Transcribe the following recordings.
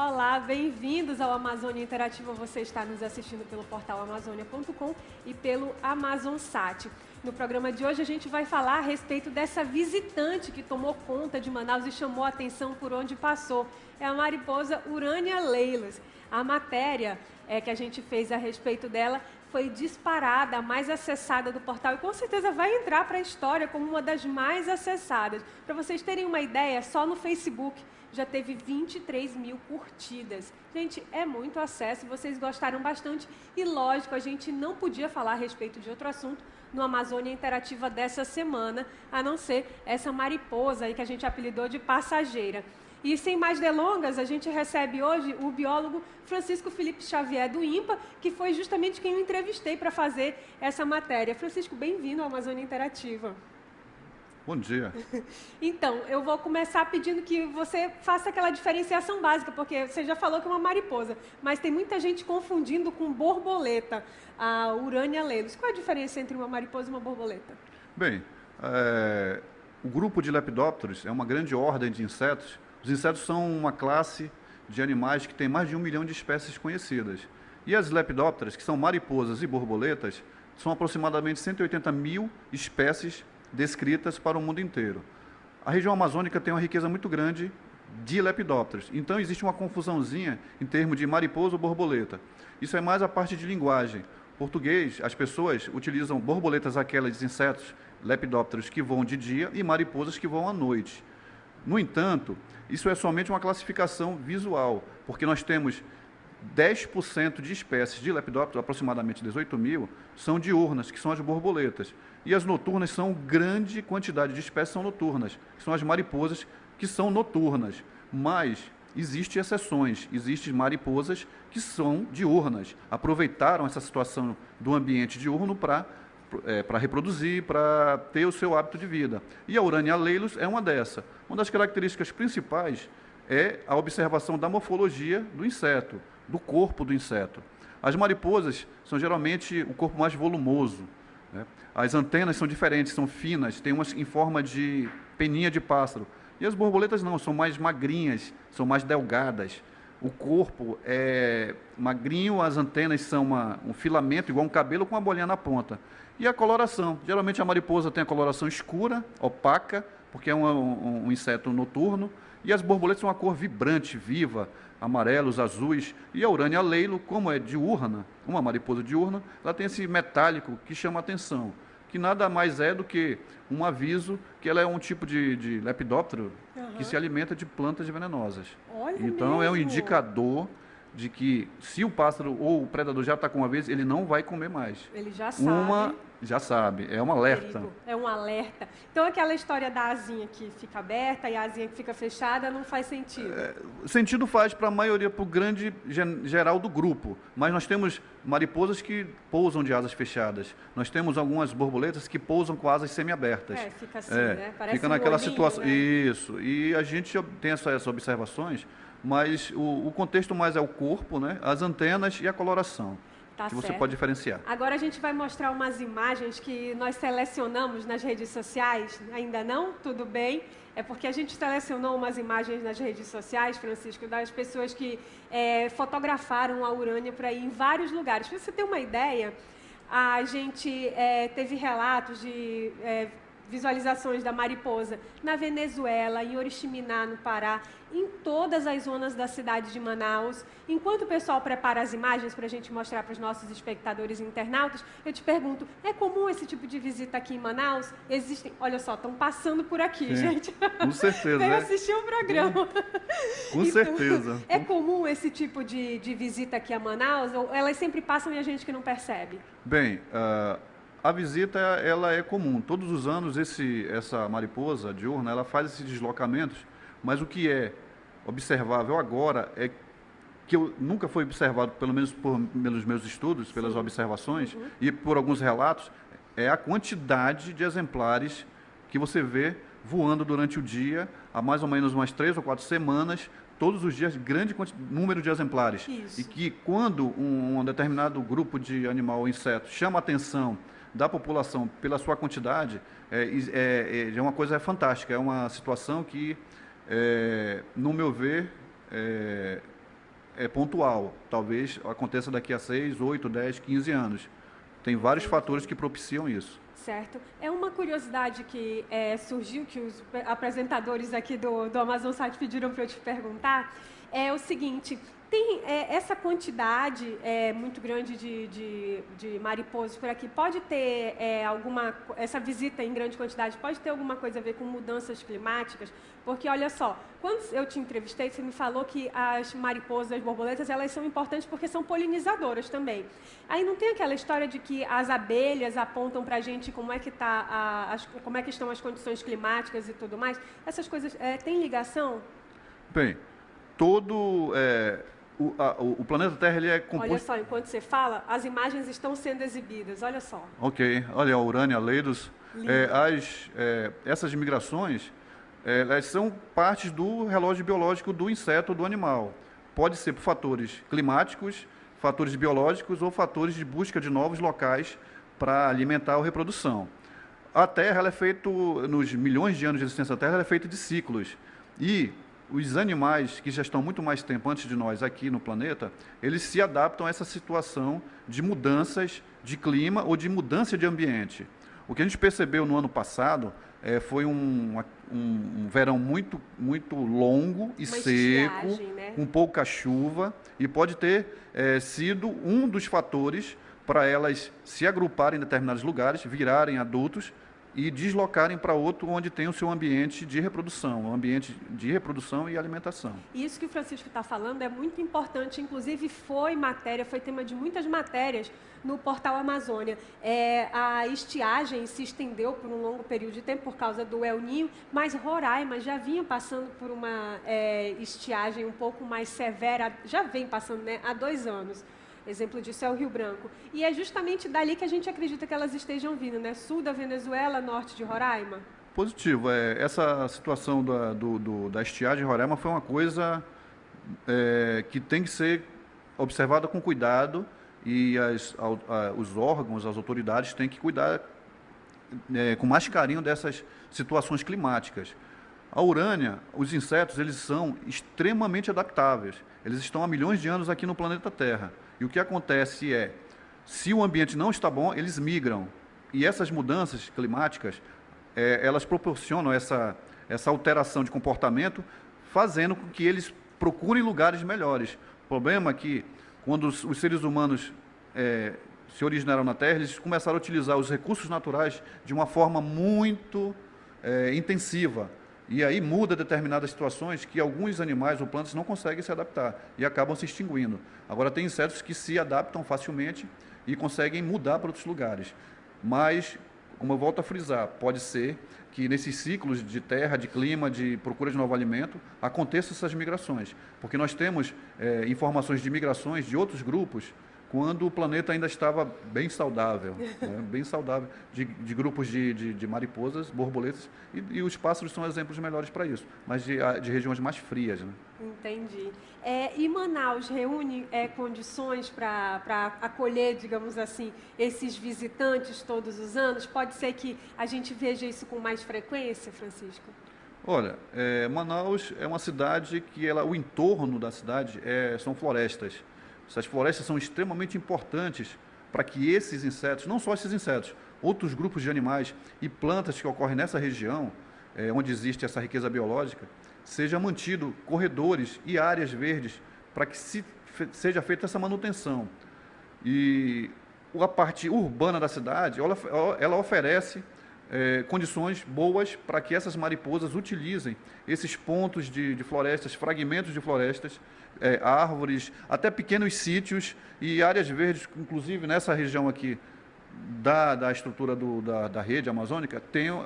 Olá, bem-vindos ao Amazônia Interativa. Você está nos assistindo pelo portal amazonia.com e pelo AmazonSat. No programa de hoje a gente vai falar a respeito dessa visitante que tomou conta de Manaus e chamou a atenção por onde passou. É a mariposa Urânia Leilos. A matéria que a gente fez a respeito dela foi disparada, a mais acessada do portal e com certeza vai entrar para a história como uma das mais acessadas. Para vocês terem uma ideia, só no Facebook já teve 23 mil curtidas. Gente, é muito acesso, vocês gostaram bastante e, lógico, a gente não podia falar a respeito de outro assunto no Amazônia Interativa dessa semana, a não ser essa mariposa aí que a gente apelidou de passageira. E sem mais delongas, a gente recebe hoje o biólogo Francisco Felipe Xavier do INPA, que foi justamente quem eu entrevistei para fazer essa matéria. Francisco, bem-vindo ao Amazônia Interativa. Bom dia. Então, eu vou começar pedindo que você faça aquela diferenciação básica, porque você já falou que é uma mariposa, mas tem muita gente confundindo com borboleta, a Urânia Leilos. Qual é a diferença entre uma mariposa e uma borboleta? Bem, o grupo de lepidópteros é uma grande ordem de insetos. Os insetos são uma classe de animais que tem mais de 1 milhão de espécies conhecidas. E as lepidópteras, que são mariposas e borboletas, são aproximadamente 180 mil espécies descritas para o mundo inteiro. A região amazônica tem uma riqueza muito grande de lepidópteros, então existe uma confusãozinha em termos de mariposa ou borboleta. Isso é mais a parte de linguagem. Em português, as pessoas utilizam borboletas, aquelas insetos lepidópteros que voam de dia, e mariposas que voam à noite. No entanto, isso é somente uma classificação visual, porque nós temos 10% de espécies de lepidópteros, aproximadamente 18 mil, são diurnas, que são as borboletas. E as noturnas são grande quantidade de espécies são noturnas, que são as mariposas que são noturnas. Mas existem exceções, existem mariposas que são diurnas, aproveitaram essa situação do ambiente diurno para reproduzir, para ter o seu hábito de vida. E a Urânia Leilos é uma dessa. Uma das características principais é a observação da morfologia do inseto, do corpo do inseto. As mariposas são geralmente o corpo mais volumoso, né? As antenas são diferentes, são finas, tem umas em forma de peninha de pássaro. E as borboletas não, são mais magrinhas, são mais delgadas. O corpo é magrinho, as antenas são um filamento, igual um cabelo com uma bolinha na ponta. E a coloração, geralmente a mariposa tem a coloração escura, opaca, porque é um inseto noturno, e as borboletas são uma cor vibrante, viva, amarelos, azuis, e a Urânia Leilo, como é diurna, uma mariposa diurna, ela tem esse metálico que chama a atenção, que nada mais é do que um aviso que ela é um tipo de lepidóptero que se alimenta de plantas venenosas. Olha, então mesmo. É um indicador de que se o pássaro ou o predador já está com uma vez, ele não vai comer mais. Ele já sabe. Já sabe, é um alerta. Perigo. É um alerta. Então aquela história da asinha que fica aberta e a asinha que fica fechada não faz sentido. Sentido faz para a maioria, para o grande geral do grupo. Mas nós temos mariposas que pousam de asas fechadas. Nós temos algumas borboletas que pousam com asas semiabertas. Fica assim, né? Parece fica naquela olhinho, situação. né? Isso. E a gente tem essas observações, mas o contexto mais é o corpo, né? As antenas e a coloração. Tá que você certo. pode diferenciar. Agora a gente vai mostrar umas imagens que nós selecionamos nas redes sociais. Ainda não? Tudo bem? É porque a gente selecionou umas imagens nas redes sociais, Francisco, das pessoas que fotografaram a Urânia para ir em vários lugares. Para você ter uma ideia, a gente teve relatos de visualizações da mariposa na Venezuela, em Oriximiná, no Pará, em todas as zonas da cidade de Manaus. Enquanto o pessoal prepara as imagens para a gente mostrar para os nossos espectadores e internautas, eu te pergunto, é comum esse tipo de visita aqui em Manaus? Existem, olha só, estão passando por aqui, gente. Com certeza. Veio assistir o programa. Com certeza. É comum esse tipo de visita aqui a Manaus? Ou elas sempre passam e a gente que não percebe? Bem, a visita ela é comum. Todos os anos essa mariposa diurna ela faz esses deslocamentos, mas o que é observável agora é que nunca foi observado, pelo menos pelos meus estudos, pelas observações e por alguns relatos, é a quantidade de exemplares que você vê voando durante o dia, há mais ou menos umas 3 ou 4 semanas, todos os dias, grande número de exemplares. Isso. E que quando um determinado grupo de animal ou inseto chama a atenção da população pela sua quantidade, é uma coisa fantástica, é uma situação que, no meu ver, é pontual. Talvez aconteça daqui a 6, 8, 10, 15 anos. Tem vários fatores que propiciam isso. Certo. É uma curiosidade que surgiu, que os apresentadores aqui do Amazon Site pediram para eu te perguntar, é o seguinte: tem essa quantidade muito grande de mariposas por aqui, pode ter essa visita em grande quantidade, pode ter alguma coisa a ver com mudanças climáticas? Porque, olha só, quando eu te entrevistei, você me falou que as mariposas, as borboletas, elas são importantes porque são polinizadoras também. Aí não tem aquela história de que as abelhas apontam para a gente como é que como é que estão as condições climáticas e tudo mais? Essas coisas têm ligação? Bem, o planeta Terra ele é composto... Olha só, enquanto você fala, as imagens estão sendo exibidas, olha só. Ok, olha a Urânia, a Leidos. Essas migrações, elas são partes do relógio biológico do inseto ou do animal. Pode ser por fatores climáticos, fatores biológicos ou fatores de busca de novos locais para alimentar a reprodução. A Terra ela é feita, nos milhões de anos de existência da Terra, ela é feita de ciclos. E os animais que já estão muito mais tempo antes de nós aqui no planeta, eles se adaptam a essa situação de mudanças de clima ou de mudança de ambiente. O que a gente percebeu no ano passado foi um verão muito, muito longo e seco, né? Com pouca chuva, e pode ter sido um dos fatores para elas se agruparem em determinados lugares, virarem adultos e deslocarem para outro onde tem o seu ambiente de reprodução, um ambiente de reprodução e alimentação. Isso que o Francisco está falando é muito importante, inclusive foi tema de muitas matérias no portal Amazônia. A estiagem se estendeu por um longo período de tempo por causa do El Niño, mas Roraima já vinha passando por uma estiagem um pouco mais severa, já vem passando, né, há 2 anos. Exemplo disso é o Rio Branco. E é justamente dali que a gente acredita que elas estejam vindo, né? Sul da Venezuela, norte de Roraima. Positivo. Essa situação da estiagem em Roraima foi uma coisa que tem que ser observada com cuidado e os órgãos, as autoridades têm que cuidar com mais carinho dessas situações climáticas. A Urânia, os insetos, eles são extremamente adaptáveis. Eles estão há milhões de anos aqui no planeta Terra. E o que acontece se o ambiente não está bom, eles migram. E essas mudanças climáticas, elas proporcionam essa alteração de comportamento, fazendo com que eles procurem lugares melhores. O problema é que, quando os seres humanos se originaram na Terra, eles começaram a utilizar os recursos naturais de uma forma muito intensiva. E aí muda determinadas situações que alguns animais ou plantas não conseguem se adaptar e acabam se extinguindo. Agora, tem insetos que se adaptam facilmente e conseguem mudar para outros lugares. Mas, como eu volto a frisar, pode ser que nesses ciclos de terra, de clima, de procura de novo alimento, aconteçam essas migrações. Porque nós temos informações de migrações de outros grupos quando o planeta ainda estava bem saudável, né? Bem saudável, de grupos de mariposas, borboletas, e os pássaros são exemplos melhores para isso, mas de regiões mais frias. Né? Entendi. E Manaus reúne condições para acolher, digamos assim, esses visitantes todos os anos? Pode ser que a gente veja isso com mais frequência, Francisco? Olha, Manaus é uma cidade que o entorno da cidade são florestas. Essas florestas são extremamente importantes para que esses insetos, não só esses insetos, outros grupos de animais e plantas que ocorrem nessa região, onde existe essa riqueza biológica, seja mantido corredores e áreas verdes para que seja feita essa manutenção. E a parte urbana da cidade, ela oferece condições boas para que essas mariposas utilizem esses pontos de florestas, fragmentos de florestas, árvores, até pequenos sítios e áreas verdes, inclusive nessa região aqui da estrutura da rede amazônica,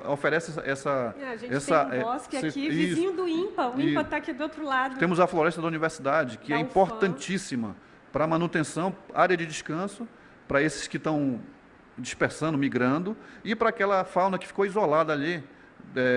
oferece essa... A gente tem um bosque aqui, vizinho do INPA, o INPA está aqui do outro lado. Temos a floresta da universidade, que é importantíssima para a manutenção, área de descanso, para esses que estão dispersando, migrando, e para aquela fauna que ficou isolada ali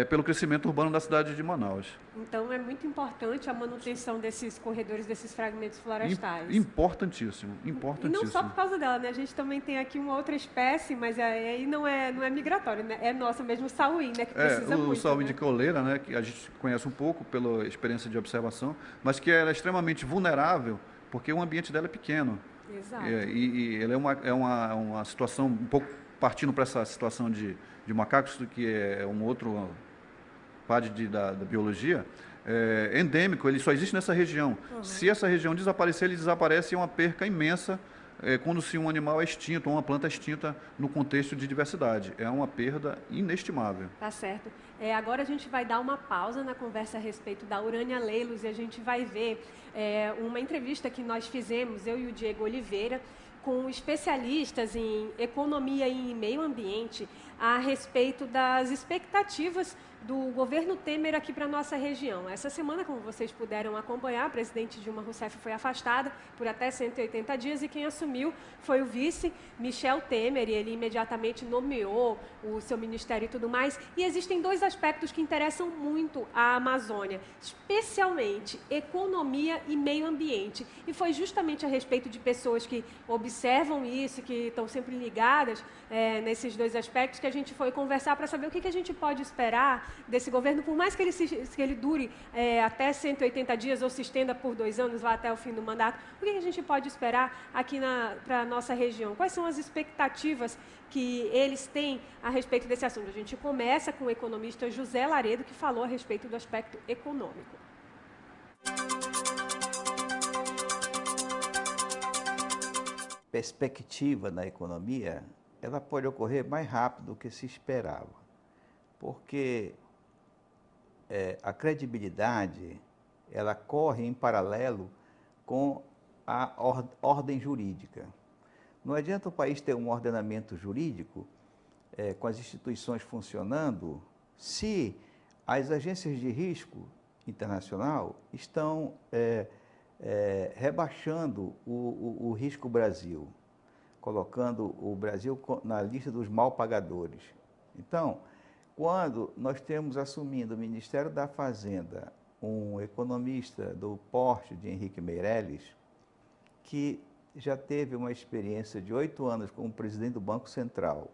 pelo crescimento urbano da cidade de Manaus. Então, é muito importante a manutenção desses corredores, desses fragmentos florestais. Importantíssimo, importantíssimo. E não só por causa dela, né? A gente também tem aqui uma outra espécie, mas aí não é migratória, né? É nossa mesmo, o sauí, né? Que precisa muito. O sauí, né? de coleira, né? Que a gente conhece um pouco pela experiência de observação, mas que ela é extremamente vulnerável porque o ambiente dela é pequeno. Exato. E ela uma situação, um pouco partindo para essa situação de macacos, que é um outro parte da biologia, endêmico, ele só existe nessa região. Uhum. Se essa região desaparecer, ele desaparece e é uma perca imensa, quando se um animal é extinto, ou uma planta é extinta no contexto de diversidade. É uma perda inestimável. Tá certo. Agora a gente vai dar uma pausa na conversa a respeito da Urânia Leilos e a gente vai ver uma entrevista que nós fizemos, eu e o Diego Oliveira, com especialistas em economia e em meio ambiente, a respeito das expectativas do governo Temer aqui para a nossa região. Essa semana, como vocês puderam acompanhar, a presidente Dilma Rousseff foi afastada por até 180 dias e quem assumiu foi o vice, Michel Temer, e ele imediatamente nomeou o seu ministério e tudo mais. E existem dois aspectos que interessam muito a Amazônia, especialmente economia e meio ambiente. E foi justamente a respeito de pessoas que observam isso, que estão sempre ligadas nesses dois aspectos, que a gente foi conversar para saber o que a gente pode esperar desse governo, por mais que ele dure até 180 dias ou se estenda por 2 anos, lá até o fim do mandato, o que a gente pode esperar aqui para a nossa região? Quais são as expectativas que eles têm a respeito desse assunto? A gente começa com o economista José Laredo, que falou a respeito do aspecto econômico. Perspectiva na economia, ela pode ocorrer mais rápido do que se esperava, porque a credibilidade, ela corre em paralelo com a ordem jurídica. Não adianta o país ter um ordenamento jurídico com as instituições funcionando se as agências de risco internacional estão rebaixando o risco Brasil, colocando o Brasil na lista dos mal pagadores. Então, quando nós temos assumindo o Ministério da Fazenda um economista do porte de Henrique Meirelles, que já teve uma experiência de 8 anos como presidente do Banco Central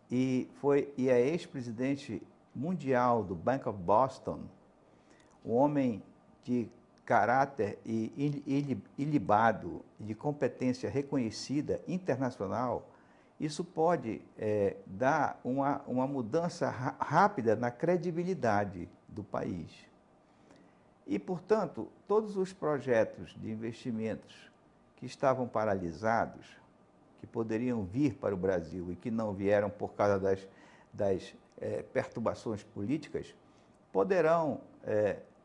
e é ex-presidente mundial do Bank of Boston, um homem de caráter ilibado, de competência reconhecida internacional, isso pode dar uma mudança rápida na credibilidade do país. E, portanto, todos os projetos de investimentos que estavam paralisados, que poderiam vir para o Brasil e que não vieram por causa das perturbações políticas, poderão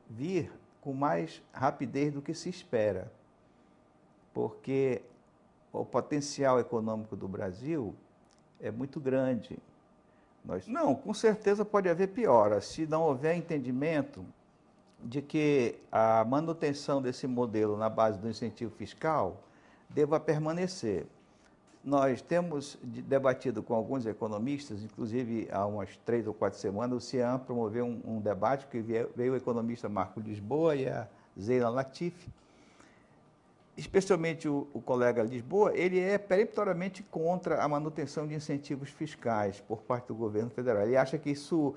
vir com mais rapidez do que se espera, porque o potencial econômico do Brasil é muito grande. Não, com certeza pode haver piora, se não houver entendimento de que a manutenção desse modelo na base do incentivo fiscal deva permanecer. Nós temos debatido com alguns economistas, inclusive há umas 3 ou 4 semanas, o CIAM promoveu um debate que veio o economista Marco Lisboa e a Zeina Latif. Especialmente o colega Lisboa, ele é peremptoriamente contra a manutenção de incentivos fiscais por parte do governo federal. Ele acha que isso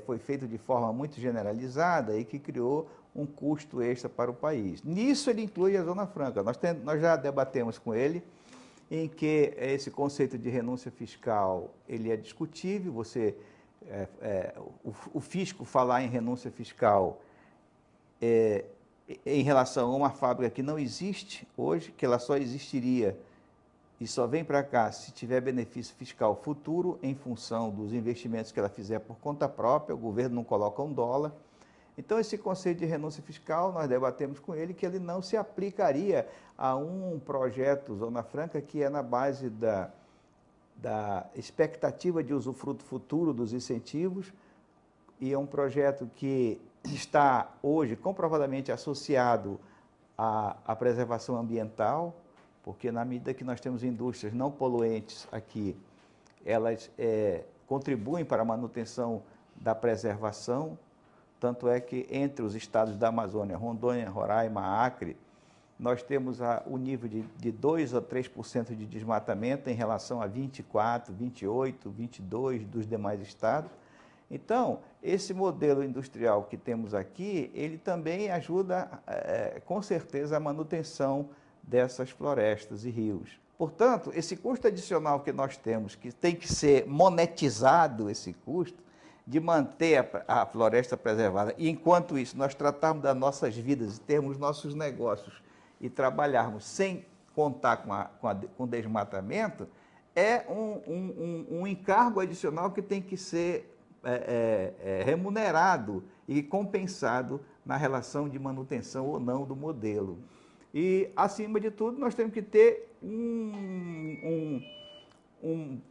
foi feito de forma muito generalizada e que criou um custo extra para o país. Nisso ele inclui a Zona Franca. Nós já debatemos com ele em que esse conceito de renúncia fiscal ele é discutível. O fisco falar em renúncia fiscal em relação a uma fábrica que não existe hoje, que ela só existiria e só vem para cá se tiver benefício fiscal futuro em função dos investimentos que ela fizer por conta própria, o governo não coloca $1. Então, esse conceito de renúncia fiscal, nós debatemos com ele que ele não se aplicaria a um projeto Zona Franca que é na base da expectativa de usufruto futuro dos incentivos, e é um projeto que está hoje comprovadamente associado à preservação ambiental, porque na medida que nós temos indústrias não poluentes aqui, elas contribuem para a manutenção da preservação, tanto é que entre os estados da Amazônia, Rondônia, Roraima, Acre, nós temos o nível de 2 a 3% de desmatamento em relação a 24, 28, 22 dos demais estados. Então, esse modelo industrial que temos aqui, ele também ajuda, com certeza, a manutenção dessas florestas e rios. Portanto, esse custo adicional que nós temos, que tem que ser monetizado, esse custo, de manter a floresta preservada, e enquanto isso nós tratarmos das nossas vidas, termos nossos negócios e trabalharmos sem contar com desmatamento, é um encargo adicional que tem que ser remunerado e compensado na relação de manutenção ou não do modelo. E, acima de tudo, nós temos que ter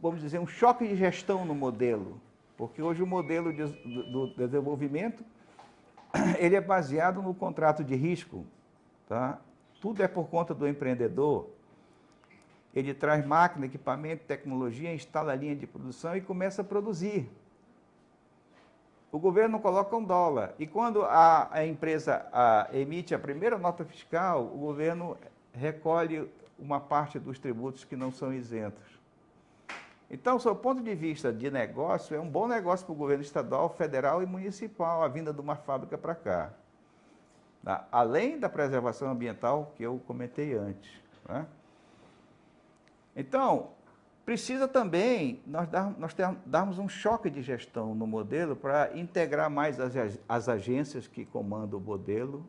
vamos dizer, um choque de gestão no modelo, porque hoje o modelo do desenvolvimento ele é baseado no contrato de risco, tá? Tudo é por conta do empreendedor. Ele traz máquina, equipamento, tecnologia, instala a linha de produção e começa a produzir. O governo coloca $1. E quando a empresa emite a primeira nota fiscal, o governo recolhe uma parte dos tributos que não são isentos. Então, do ponto de vista de negócio, é um bom negócio para o governo estadual, federal e municipal a vinda de uma fábrica para cá. Tá? Além da preservação ambiental que eu comentei antes, né? Então, precisa também nós darmos um choque de gestão no modelo para integrar mais as agências que comandam o modelo.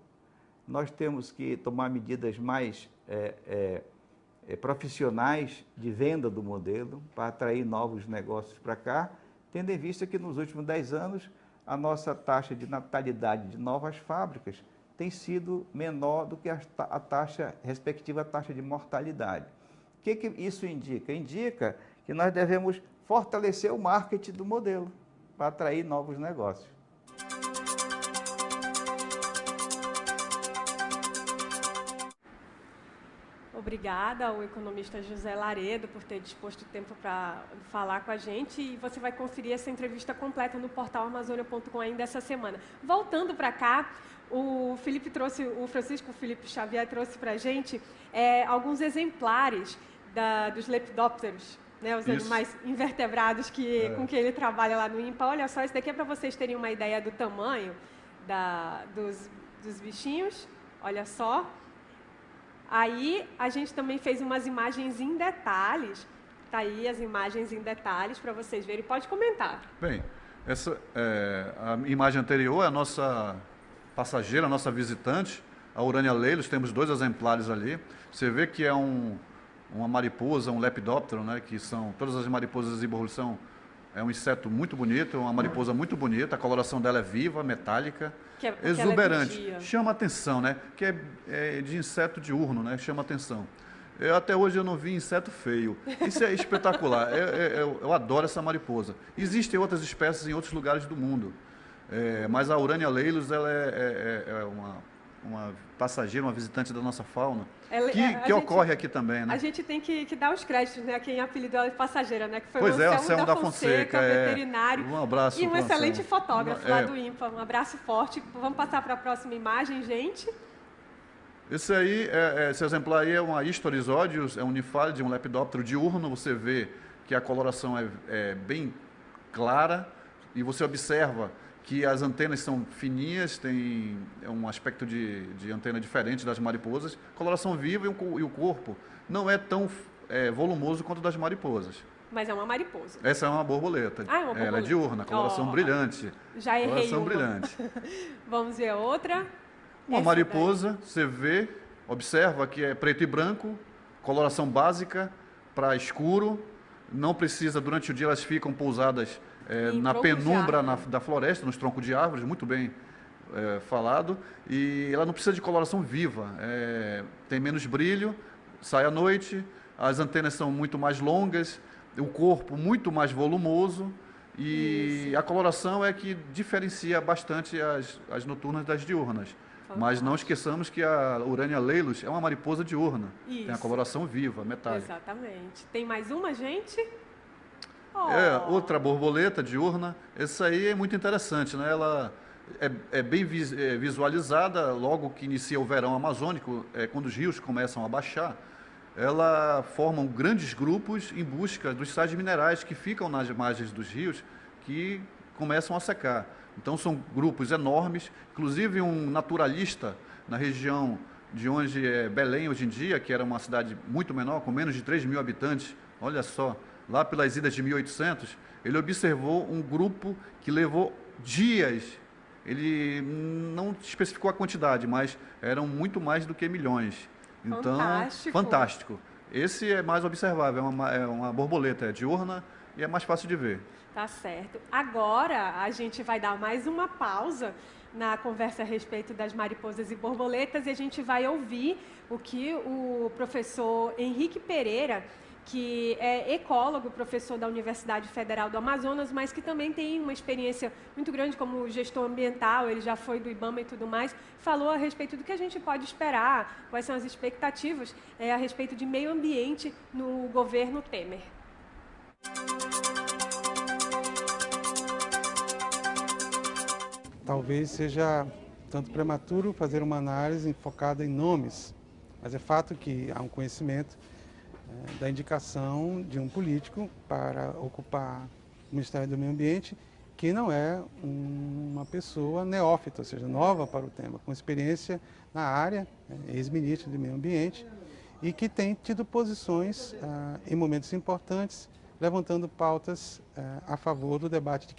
Nós temos que tomar medidas mais profissionais de venda do modelo para atrair novos negócios para cá, tendo em vista que nos últimos 10 anos a nossa taxa de natalidade de novas fábricas tem sido menor do que a respectiva taxa de mortalidade. O que isso indica? Indica que nós devemos fortalecer o marketing do modelo para atrair novos negócios. Obrigada ao economista José Laredo por ter disposto o tempo para falar com a gente, e você vai conferir essa entrevista completa no portal Amazônia.com ainda essa semana. Voltando para cá, o Francisco Felipe Xavier trouxe para a gente alguns exemplares dos lepidópteros, né, os animais invertebrados com que ele trabalha lá no INPA. Olha só, esse daqui é para vocês terem uma ideia do tamanho dos bichinhos, olha só. Aí a gente também fez umas imagens em detalhes, tá aí as imagens em detalhes para vocês verem, pode comentar. Bem, a imagem anterior é a nossa passageira, a nossa visitante, a Urania leilos, temos 2 exemplares ali. Você vê que é uma mariposa, um lepidóptero, né, que são todas as mariposas de evolução. É um inseto muito bonito, uma mariposa muito bonita, a coloração dela é viva, metálica, exuberante, chama atenção, né? Que é de inseto diurno, né? Chama atenção. Até hoje eu não vi inseto feio. Isso é espetacular. Eu adoro essa mariposa. Existem outras espécies em outros lugares do mundo, mas a Urania leilos ela é uma passageira, uma visitante da nossa fauna, que ocorre aqui também, né? A gente tem que dar os créditos, né, a quem apelidou ela de passageira, né? Que foi pois o Anselmo da Fonseca, veterinário. Um abraço. E um excelente fotógrafo lá do INPA. Um abraço forte. Vamos passar para a próxima imagem, gente. Esse exemplar aí é uma Istoris odius, é um nifálido, um lepidóptero diurno. Você vê que a coloração é bem clara e você observa que as antenas são fininhas, tem um aspecto de antena diferente das mariposas, coloração viva e o corpo não é tão volumoso quanto das mariposas. Mas é uma mariposa. Essa é uma borboleta. Ah, é uma borboleta. Ela é diurna, coloração brilhante. Já errei coloração brilhante. Vamos ver outra. Uma mariposa, você vê, observa que é preto e branco, coloração básica para escuro, não precisa, durante o dia elas ficam pousadas na penumbra da floresta, nos troncos de árvores, muito bem falado, e ela não precisa de coloração viva, tem menos brilho, sai à noite, as antenas são muito mais longas, o corpo muito mais volumoso, e a coloração é que diferencia bastante as noturnas das diurnas. Fantástico. Mas não esqueçamos que a Urania leilos é uma mariposa diurna, tem a coloração viva, metálica. Exatamente. Tem mais uma, gente? Outra borboleta diurna, essa aí é muito interessante, né? Ela é bem visualizada logo que inicia o verão amazônico, quando os rios começam a baixar. Ela forma grandes grupos em busca dos sais minerais que ficam nas margens dos rios, que começam a secar. Então são grupos enormes, inclusive um naturalista na região de onde é Belém hoje em dia, que era uma cidade muito menor, com menos de 3 mil habitantes, olha só, lá pelas idas de 1800, ele observou um grupo que levou dias. Ele não especificou a quantidade, mas eram muito mais do que milhões. Então, fantástico. Esse é mais observável, é uma borboleta, é diurna e é mais fácil de ver. Tá certo. Agora a gente vai dar mais uma pausa na conversa a respeito das mariposas e borboletas e a gente vai ouvir o que o professor Henrique Pereira, que é ecólogo, professor da Universidade Federal do Amazonas, mas que também tem uma experiência muito grande como gestor ambiental, ele já foi do IBAMA e tudo mais, falou a respeito do que a gente pode esperar, quais são as expectativas a respeito de meio ambiente no governo Temer. Talvez seja tanto prematuro fazer uma análise focada em nomes, mas é fato que há um conhecimento da indicação de um político para ocupar o Ministério do Meio Ambiente, que não é uma pessoa neófita, ou seja, nova para o tema, com experiência na área, ex-ministro do Meio Ambiente, e que tem tido posições em momentos importantes, levantando pautas a favor do debate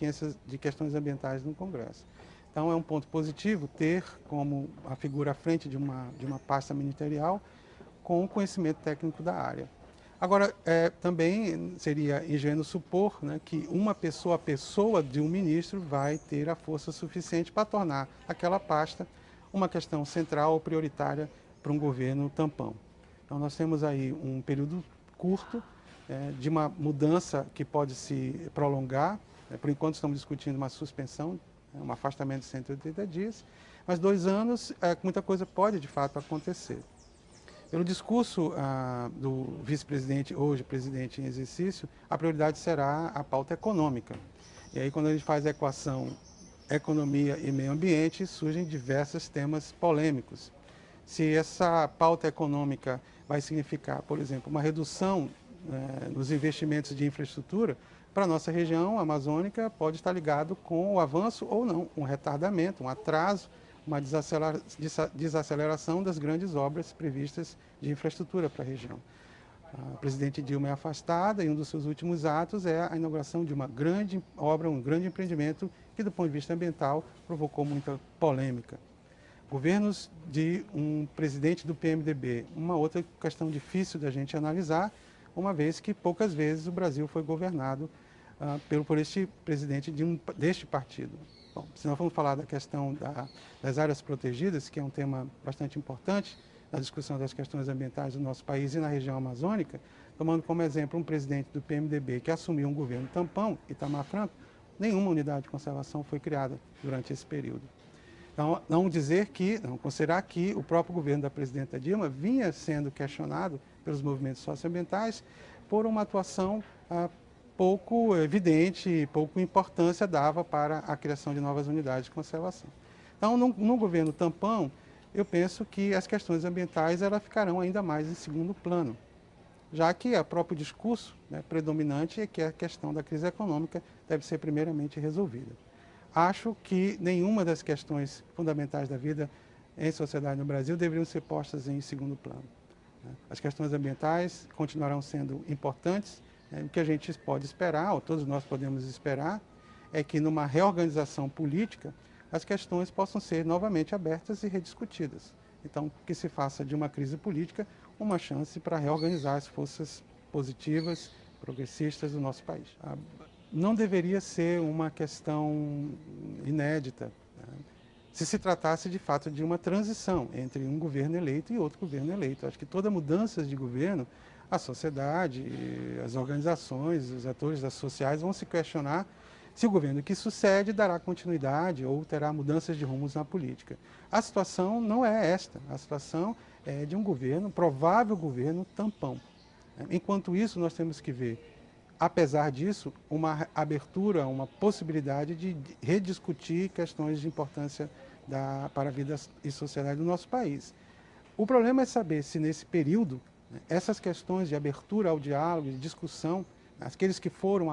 de questões ambientais no Congresso. Então é um ponto positivo ter como a figura à frente de uma pasta ministerial com conhecimento técnico da área. Agora, também seria ingênuo supor, né, que a pessoa de um ministro vai ter a força suficiente para tornar aquela pasta uma questão central ou prioritária para um governo tampão. Então nós temos aí um período curto de uma mudança que pode se prolongar. Por enquanto estamos discutindo uma suspensão, um afastamento de 180 dias, mas 2 anos, muita coisa pode de fato acontecer. Pelo discurso do vice-presidente, hoje presidente em exercício, a prioridade será a pauta econômica. E aí quando a gente faz a equação economia e meio ambiente, surgem diversos temas polêmicos. Se essa pauta econômica vai significar, por exemplo, uma redução nos investimentos de infraestrutura, para a nossa região amazônica pode estar ligado com o avanço ou não, um retardamento, um atraso, uma desaceleração das grandes obras previstas de infraestrutura para a região. A presidente Dilma é afastada e um dos seus últimos atos é a inauguração de uma grande obra, um grande empreendimento que, do ponto de vista ambiental, provocou muita polêmica. Governos de um presidente do PMDB, uma outra questão difícil da gente analisar, uma vez que poucas vezes o Brasil foi governado por este presidente deste partido. Bom, se nós formos falar da questão das áreas protegidas, que é um tema bastante importante na discussão das questões ambientais do nosso país e na região amazônica, tomando como exemplo um presidente do PMDB que assumiu um governo tampão, Itamar Franco, nenhuma unidade de conservação foi criada durante esse período. Então, não considerar que o próprio governo da presidenta Dilma vinha sendo questionado pelos movimentos socioambientais por uma atuação pouco evidente, pouco importância dava para a criação de novas unidades de conservação. Então, no governo tampão, eu penso que as questões ambientais ficarão ainda mais em segundo plano, já que o próprio discurso predominante é que a questão da crise econômica deve ser primeiramente resolvida. Acho que nenhuma das questões fundamentais da vida em sociedade no Brasil deveriam ser postas em segundo plano. As questões ambientais continuarão sendo importantes. O que a gente pode esperar, ou todos nós podemos esperar, é que numa reorganização política as questões possam ser novamente abertas e rediscutidas. Então, que se faça de uma crise política uma chance para reorganizar as forças positivas, progressistas do nosso país. Não deveria ser uma questão inédita, se se tratasse de fato de uma transição entre um governo eleito e outro governo eleito. Acho que toda mudança de governo, a sociedade, as organizações, os atores sociais vão se questionar se o governo que sucede dará continuidade ou terá mudanças de rumos na política. A situação não é esta, a situação é de um governo, provável governo tampão. Enquanto isso, nós temos que ver, apesar disso, uma abertura, uma possibilidade de rediscutir questões de importância para a vida e sociedade do nosso país. O problema é saber se nesse período, essas questões de abertura ao diálogo, de discussão, aqueles que foram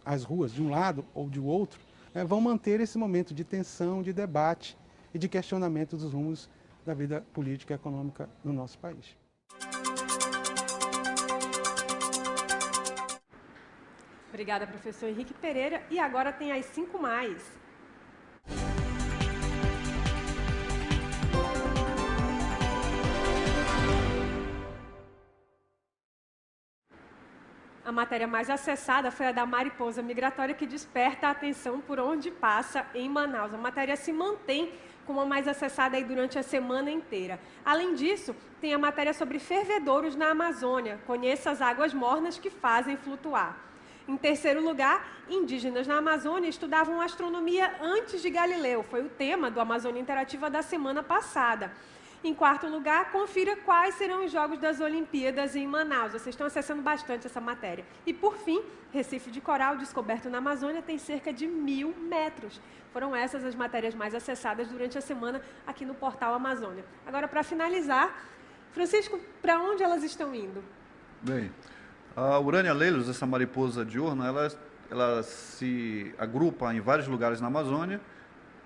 às ruas de um lado ou de outro, vão manter esse momento de tensão, de debate e de questionamento dos rumos da vida política e econômica no nosso país. Obrigada, professor Henrique Pereira. E agora tem as 5 mais. A matéria mais acessada foi a da mariposa migratória, que desperta a atenção por onde passa em Manaus. A matéria se mantém como a mais acessada aí durante a semana inteira. Além disso, tem a matéria sobre fervedouros na Amazônia. Conheça as águas mornas que fazem flutuar. Em terceiro lugar, indígenas na Amazônia estudavam astronomia antes de Galileu. Foi o tema do Amazônia Interativa da semana passada. Em quarto lugar, confira quais serão os Jogos das Olimpíadas em Manaus. Vocês estão acessando bastante essa matéria. E, por fim, Recife de coral descoberto na Amazônia tem cerca de 1.000 metros. Foram essas as matérias mais acessadas durante a semana aqui no portal Amazônia. Agora, para finalizar, Francisco, para onde elas estão indo? Bem, a Urania leilos, essa mariposa diurna, ela se agrupa em vários lugares na Amazônia,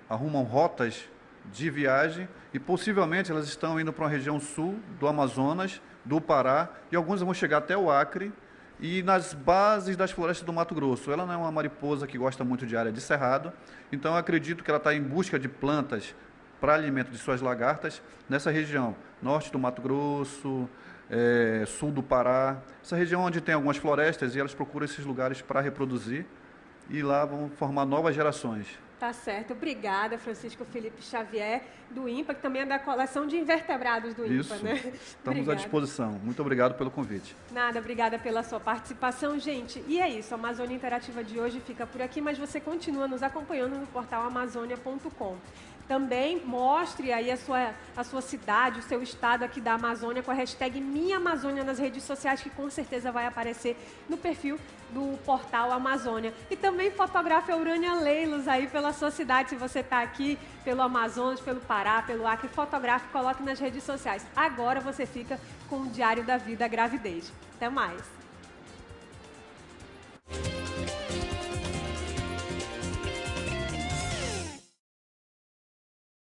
arrumam rotas de viagem e possivelmente elas estão indo para uma região sul do Amazonas, do Pará, e algumas vão chegar até o Acre e nas bases das florestas do Mato Grosso. Ela não é uma mariposa que gosta muito de área de cerrado, então eu acredito que ela está em busca de plantas para alimento de suas lagartas nessa região, norte do Mato Grosso, sul do Pará, essa região onde tem algumas florestas e elas procuram esses lugares para reproduzir e lá vão formar novas gerações. Tá certo. Obrigada, Francisco Felipe Xavier, do INPA, que também é da coleção de invertebrados do INPA, Isso. né? Estamos Obrigada. à disposição. Muito obrigado pelo convite. Nada, obrigada pela sua participação, gente. E é isso, a Amazônia Interativa de hoje fica por aqui, mas você continua nos acompanhando no portal amazonia.com. Também mostre aí a sua cidade, o seu estado aqui da Amazônia com a hashtag Minha Amazônia nas redes sociais, que com certeza vai aparecer no perfil do portal Amazônia. E também fotografe a Urania Leilos aí pela sua cidade, se você está aqui pelo Amazonas, pelo Pará, pelo Acre, fotografe e coloque nas redes sociais. Agora você fica com o Diário da Vida Gravidez. Até mais!